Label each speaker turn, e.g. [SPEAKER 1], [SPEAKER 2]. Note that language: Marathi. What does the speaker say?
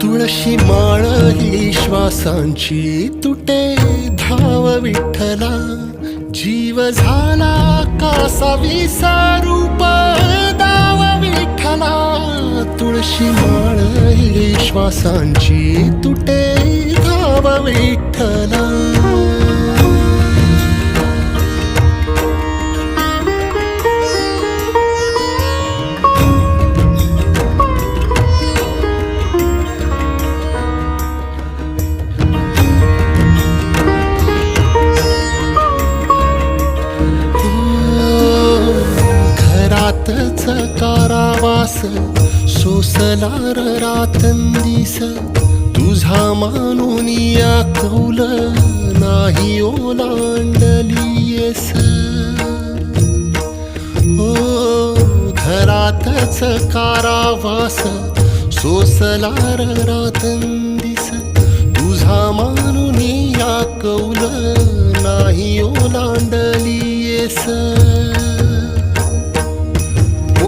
[SPEAKER 1] तुळशी माळ ही श्वासांची तुटे धाव विठ्ठला, जीव झाला कासा विसारूप दाव विठ्ठला. तुळशी माळ ही श्वासांची तुटे धाव विठ्ठला. घरातच कारावास सोसला रातंदिस, तुझा मानून या कौल नाही ओलांडलीयस. ओ घरातच कारावास सोसला रातंदिस, तुझा मानून या कौल नाही ओलांडलीयस.